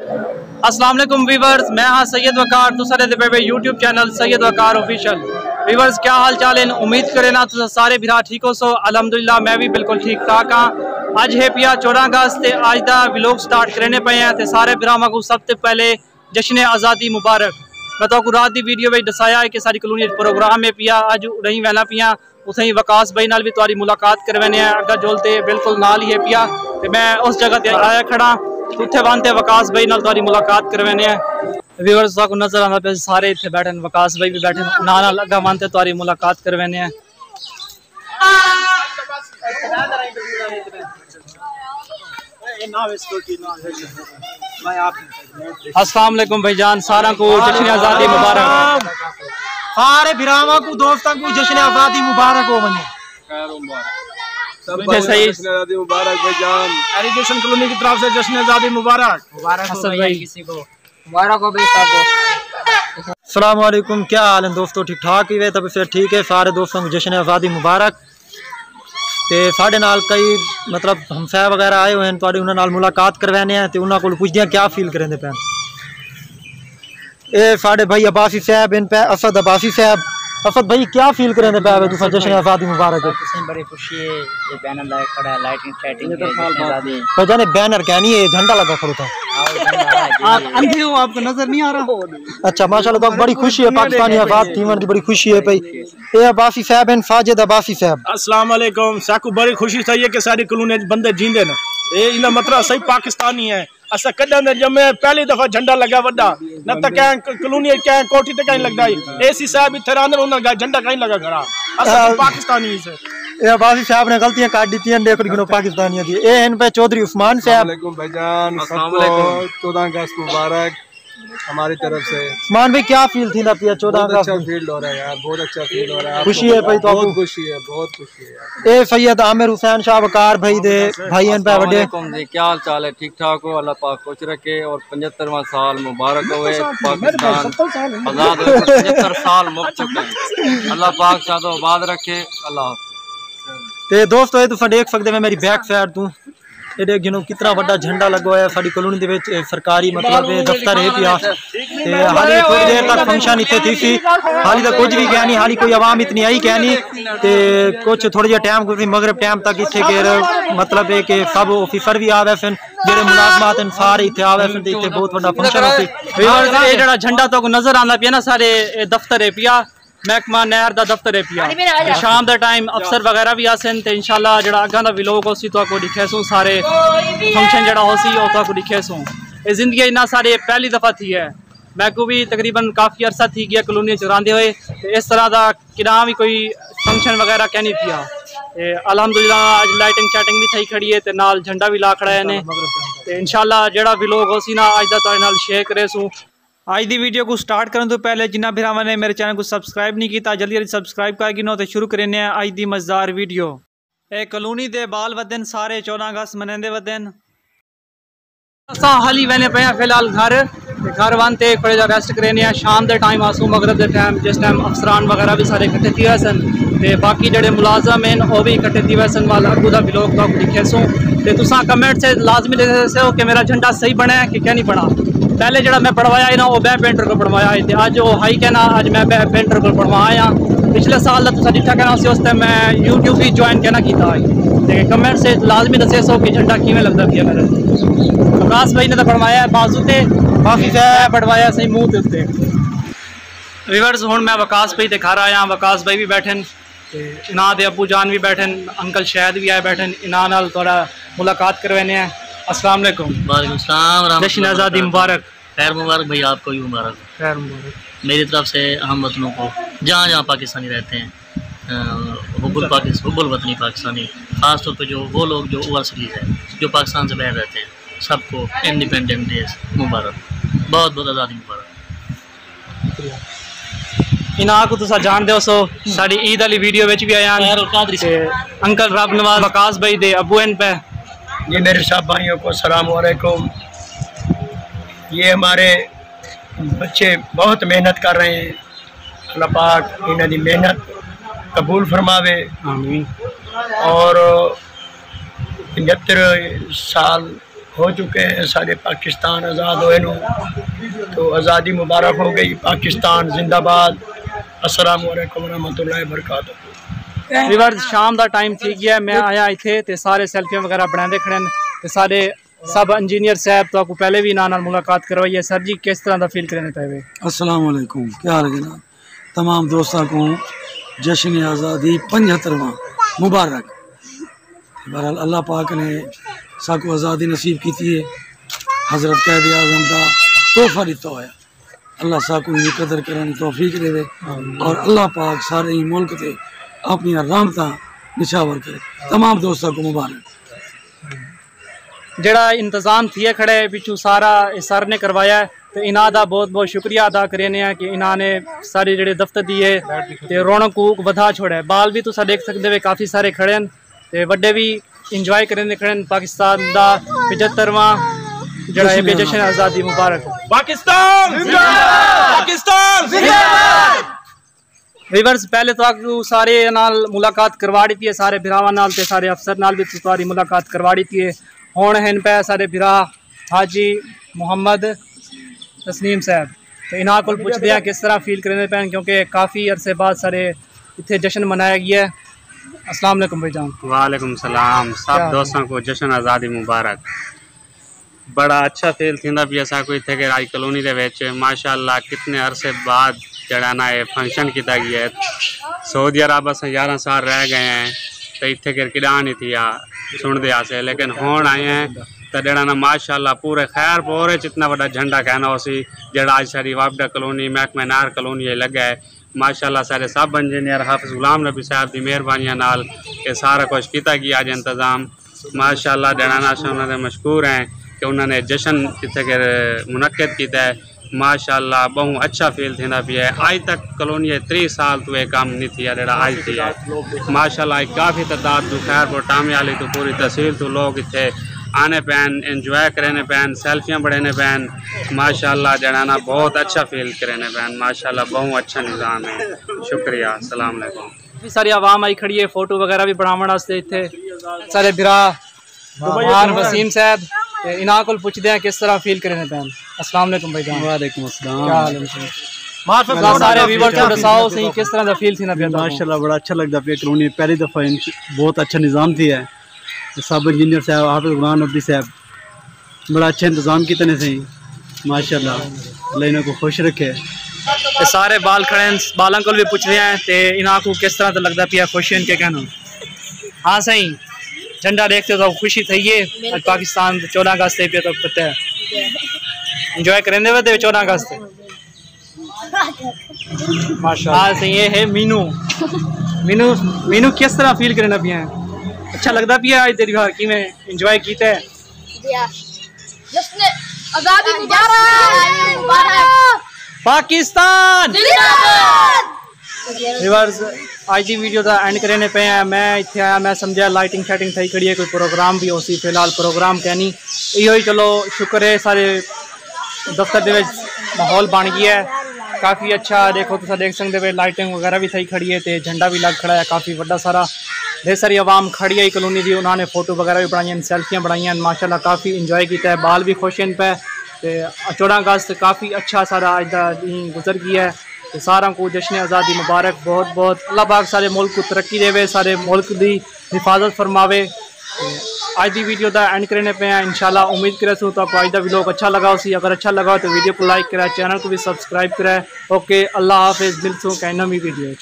अस्सलाम वालेकुम वीवर्स, मैं हाँ सैयद वकार, तुसारे दे पे यूट्यूब चैनल सैयद वकार ऑफिशियल। वीवर्स क्या हाल चाल है, उम्मीद करे ना तुम सारे भरा ठीक हो सो। अल्हम्दुलिल्लाह मैं भी बिल्कुल ठीक ठाक हाँ। अज है पिया 14 अगस्त, अज का व्लॉग स्टार्ट करने पे हैं तो सारे भरावां को सब तो पहले जश्न आज़ादी मुबारक। मैं तो रात की वीडियो में दसाया है कि सारी कलोनी प्रोग्राम है पिया, अज उड़ही वहना पिया उसे ही वकास भाई नाल भी तुम्हारी मुलाकात करवाने अगर जोलते बिल्कुल नाल ही है पिया। तो मैं उस जगह पर आया खड़ा उत्थे बनते वकास भाई नाल तुम्हारी मुलाकात करवाने। व्यूअर्स को नजर आना पे सारे इतने बैठे, वकास भाई भी बैठे नाना लगा बनते तुम्हारी मुलाकात करवाने। अस्सलाम वालेकुम भाईजान, सारा को जश्न आज़ादी मुबारक। सारे बिरामा को दोस्तों को जश्न आज़ादी मुबारक हो बने। सही मुबारक भाईजान, एजुकेशन कॉलोनी की तरफ से जश्न आज़ादी मुबारक। मुबारक हो भाई, किसी को मुबारक हो भाई साहब। अस्सलाम वालेकुम, क्या हाल है दोस्तों? ठीक ठाक ही वे तब फिर ठीक है। सारे दोस्तों को जश्न आज़ादी मुबारक। तो साढ़े नाल कई मतलब हमसाया वगैरह आए हुए हैं, तो उन्होंने नाल मुलाकात करवाने हैं तो उन्होंने को पुछदे क्या फील करेंगे पे। ये साढ़े भाई अब्बासी साहब इन पे असद अब्बासी साहब। असद भाई क्या फील करेंगे पे तुम जश्न आज़ादी मुबारक? बड़ी खुशी है, ये बैनर लगा खड़ा है, लाइटिंग शाइटिंग है। जाने बैनर क्या नहीं है, झंडा लगा खड़ा था। आप अंधे हो, आपको नजर नहीं आ रहा? अच्छा माशाल्लाह, तो बड़ी खुशी है पाकिस्तानी आज़ाद थी की बड़ी खुशी है भाई। ये अब्बासी साहब हैं, साजिद अब्बासी साहब। अस्सलाम वालेकुम, साकू बड़ी खुशी थी है कि सारी कॉलोनी बंदे जींदे न, ये इना मतलब सही पाकिस्तानी है। असा कदा न जमे पहली दफा झंडा लगा वड्डा, न त क्या कॉलोनी क्या कोठी ते कहीं लगदा है। एसी साहब इथे रहंदे उन झंडा कहीं लगा खड़ा, असा पाकिस्तानी से। ये अब्बासी साहब ने गलतियां काट दी थी, देखो गिनो पाकिस्तानियां थी। ए इन पे चौधरी उस्मान साहब। अस्सलाम वालेकुम भाईजान, सबको 14 अगस्त मुबारक हमारी तरफ से। उस्मान भाई क्या फील थी ना पिया 14 अगस्त? अच्छा फील हो रहा है यार, बहुत अच्छा फील हो रहा है। खुशी है भाई, तो बहुत खुशी है, बहुत खुशी है। ए सैयद आमिर हुसैन शाह वकार भाई दे भाई इन पे बड़े क्या हाल चाल है? ठीक ठाक हो? अल्लाह पाक खुश रखे और 75वां साल मुबारक हो। पाकिस्तान आजाद हुए 75 साल मुक चुके हैं, अल्लाह पाक सादो आबाद रखे। अल्लाह ते दोस्तों ये तुम देख सकते हो मेरी बैक साइड तू ये देख गिनो कितना बड़ा झंडा लगा हुआ है। साड़ी कॉलोनी दे विच सरकारी मतलब दफ्तर है पिया। ते हाली थोड़ी देर तक फंक्शन इतने थी सी, हाली तक कुछ भी क्या नहीं, हाली कोई आवाम इतनी आई क्या नहीं। ते कुछ थोड़ी जा टाइम कुछ मगरब टाइम तक इतने गेर मतलब है कि सब ऑफिसर भी आवे फिर जेडे मुलाजमात हैं सारे इतने आवे फिर इतने बहुत बड़ा फंक्शन होती। ये जड़ा झंडा तो नजर आंदा पिया ना सारे दफ्तर है पिया, महकमा नहर का दफ्तर है पिया। शाम का टाइम अफसर वगैरह भी आसन तो इंशाल्लाह जड़ा अगर का व्लॉग होसी तो आपको दिखेसूँ सारे फंक्शन जड़ा होसी वो तो आपको दिखेसूँ। ये जिंदगी इन्ना सारे पहली दफ़ा थी है, मैं को भी तकरीबन काफ़ी अरसा थी गया कॉलोनी चराते हुए। इस तरह का किना भी कोई फंक्शन वगैरह क्या नहीं थिया। अल्हम्दुलिल्लाह आज लाइटिंग चाइटिंग भी थी खड़ी है तो नाल झंडा भी ला खड़ा है ने। इंशाल्लाह जड़ा व्लॉग होसी ना अज का तुहाडे नाल शेयर करेसूँ। आज की वीडियो को स्टार्ट करने तो पहले जिन्ना भरावां ने मेरे चैनल को सबसक्राइब नहीं किया जल्दी जल्दी सबसक्राइब कर गिनो तो शुरू करें अज की मजेदार वीडियो। ए कॉलोनी दे बाल वदन सारे 14 अगस्त मनाते वदन। असा हाली वहने पे फिलहाल घर बनते थोड़े जा रेस्ट करें। शाम के टाइम आसूँ मगरब के टाइम जिस टाइम अफसरान वगैरह भी सारे इकट्ठे थी हुए सन ते बाकी जेडे मुलाजम हैं वो भी इकट्ठे थी हुए सन। वाल अगू का व्लॉग तो दिखेसूँ तो तुसा कमेंट से लाजमी दसो कि मेरा झंडा सही बना है कि क्या नहीं बना। पहले जरा मैं पढ़वाया है ना वो बै पेंटर को पढ़वाया है, अज वो हाई कहना अज मैं बै पेंटर को पढ़वाया। पिछले साल का तुसा जिठा कहना सी उस टाइम मैं यूट्यूब भी ज्वाइन कहना किया है। कमेंट से लाजमी दसे सो कि झंडा किमें लगता पिया मेरे। अब्बास भाई ने तो पढ़वाया है बाजू से, काफ़ी पढ़वाया सही मुँह के उत्ते। रिवर्स हूँ मैं वकास भाई के घर आया, वकास भाई भी बैठे, इना दे अबू जान भी बैठे, अंकल शायद भी आए बैठे, इना नाल थोड़ा मुलाकात करवाने हैं। अस्सलाम वालेकुम। वालेकुम सलाम, जश्न आज़ादी मुबारक। खैर मुबारक भाई, आपको भी मुबारक। खैर मुबारक मेरी तरफ से हम वतनों को जहाँ जहाँ पाकिस्तानी रहते हैं, हुब्बुल वतनी पाकिस्तानी, ख़ास तौर पे जो वो लोग जो ओवरसीज़ है जो पाकिस्तान से बाहर रहते हैं, सबको इंडिपेंडेंट डे मुबारक, बहुत बहुत आज़ादी मुबारक। इना को तुसा जान दो सो साड़ी ईद वाली वीडियो भी आया अंकल रब नवाज वकास भाई दे अबू इन पे। ये मेरे सब भाइयों को सलाम वालेकुम। ये हमारे बच्चे बहुत मेहनत कर रहे हैं, अल्लाह पाक इन्हां दी मेहनत कबूल फरमावे आमीन। और 75 साल हो चुके हैं, सारे पाकिस्तान आज़ाद होए नू, तो आज़ादी मुबारक हो गई। पाकिस्तान जिंदाबाद। अस्सलाम वालेकुम रहमतुल्लाहि व बरकातहू। व्यूअर्स शाम का टाइम थी गया, मैं आया इत्थे ते सारे सेल्फियां वगैरह बनाते खड़े ते सारे सब इंजीनियर साहब तो आपको पहले भी इन्होंने मुलाकात करवाई है। सर जी किस तरह का फील करने पे? अस्सलाम वालेकुम, क्या हाल है जनाब? तमाम दोस्तों को जश्न आज़ादी 75वां मुबारक। बहरहाल अल्लाह पाक ने साकू आज़ादी नसीब की है, हज़रत कैद आज़म का तोहफा दिता होया। अल्लाह साकू की कदर करने की तौफीक देवे और अल्लाह पाक सारे ही मुल्क से अपनी रहमतां निछावर करे। तमाम दोस्तों को मुबारक। जड़ा इंतज़ाम थिए खड़े पिछू सारा सर ने करवाया है, तो इन्हों का बहुत बहुत शुक्रिया अदा करें कि इन्होंने सारे जड़े दफ्तर दिए तो रौनक को वधा छोड़ा है। बाल भी तुम देख सकते हो काफ़ी सारे खड़े हैं, तो वड्डे भी इंजॉय करें खड़े हैं। पाकिस्तान का 75वां जड़ा है जश्न आज़ादी मुबारक। पाकिस्तान पाकिस्तान। व्यूअर्स पहले तो आपको सारे नाल मुलाकात करवा दी है, सारे बिरावां नाल ते सारे अफसर नाल भी तुम्हारी मुलाकात करवा दी है। हुण हैं पे सारे बिरा हाजी मुहम्मद तस्नीम साहब, तो इन्हों को पुछते हैं किस तरह फील करें पैन, क्योंकि काफ़ी अरसे बाद सारे इतने जश्न मनाया गया है। अस्सलाम वालेकुम भाईजान। वालेकुम सलाम। सब दोस्तों को जश्न आज़ादी मुबारक। बड़ा अच्छा फील थी भी असा को इतने के राज कॉलोनी के माशाअल्लाह कितने अरसे बाद जड़ा ना ये फंक्शन किया गया है। सऊदी अरब अस 11 साल रह गए हैं, तो इतने के किड़ा नहीं थी सुनते आसे, लेकिन हुण आए हैं तो जड़ा ना माशाअल्लाह पूरे खैर पोरे इतना बड़ा झंडा कहना उसी जड़ा आज सारी वापडा कॉलोनी महकमा नार कॉलोनी लगा है। माशाअल्लाह सारे सब इंजीनियर हाफिज गुलाम नबी साहब की मेहरबानी नाल ये सारा कुछ किया गया अज इंतजाम। माशाअल्लाह जड़ा ना उन्होंने मशहूर हैं कि उन्होंने जश्न इतने के मुनक्किद किया है। माशाअल्लाह बहुत अच्छा फील थी भी है। आज तक कॉलोनी 30 साल तो यह काम नहीं थी जरा आज थी है। माशाअल्लाह काफ़ी तादाद तो खैर टामे वाली तो पूरी तहसील तो लोग इतने आने पैन एंजॉय करने पैन सेल्फियाँ बढ़ने पैन। माशाअल्लाह जड़ा ना बहुत अच्छा फील करने पैन। माशाअल्लाह बहुत अच्छा निज़ाम है। शुक्रिया। अस्सलाम वालेकुम। काफ़ी सारी आवाम आई खड़ी है फोटो वगैरह भी बनाने वास्ते। इतने सारे बिरा वसीम साहब इन्हों को पुछते हैं किस तरह फील करें पैन। अस्सलाम वालेकुम भाईजान। वालेकुम अस्सलाम। क्या हाल है? सारे व्यूअर्स को दसाओ सही किस तरह का फील थी ना पे? माशाअल्लाह बड़ा अच्छा लगता पे। कॉलोनी पहली दफ़ा बहुत अच्छा निज़ाम थी है। सब इंजीनियर साहब हाफिज गुलाम नबी साहब बड़ा अच्छा इंतजाम किया ने सही। माशाअल्लाह अल्लाह इन्हों को खुश रखे। सारे बाल खड़े बालों को भी पूछ रहे हैं तो इन्हों को किस तरह तो लगता पिया खुश इनके कहना? हाँ सही झंडा देखते तो खुशी थी है। पाकिस्तान 14 अगस्त पे तो पता है इंजॉय करेंगे वे 14 अगस्त। माशाअल्लाह सही ये है मीनू। मीनू मीनू किस तरह फील करना पिया? अच्छा लगता पिया आज तेरी घर की में इंजॉय किया है? पाकिस्तान व्यूअर्स आज की वीडियो का एंड करने पे हैं। मैं इतने आया मैं समझा लाइटिंग शाइटिंग थी खड़ी है, कोई प्रोग्राम भी हो सी। फिलहाल प्रोग्राम कहनी यो चलो शुक्र है सारे दफ्तर के माहौल बन गया है काफ़ी अच्छा। देखो तुम देख सकते हो लाइटिंग वगैरह भी थी खड़ी है, तो झंडा भी लग खड़ा है काफ़ी बड़ा सारा। ढेर सारी आवाम खड़ी है कॉलोनी की, उन्होंने फोटो वगैरह भी बनाई, सेल्फियाँ बनाई माशाल्लाह काफ़ी इंजॉय किया है। बाल भी खुश इन पे। 14 अगस्त काफ़ी अच्छा सारा अज का दिन गुजर गया है। तो सारा को जश्न आज़ादी मुबारक। बहुत बहुत अल्लाह पाक सारे मुल्क को तरक्की देवे, सारे मुल्क की हिफाजत फरमावे। आज की वीडियो का एंड करने पे हैं। इंशाल्लाह उम्मीद करे तो आपको आज का व्लॉग अच्छा लगा उसी। अगर अच्छा लगा तो वीडियो को लाइक करें, चैनल को भी सब्सक्राइब करें। ओके अल्लाह हाफिज़। मिलते हैं नई वीडियो।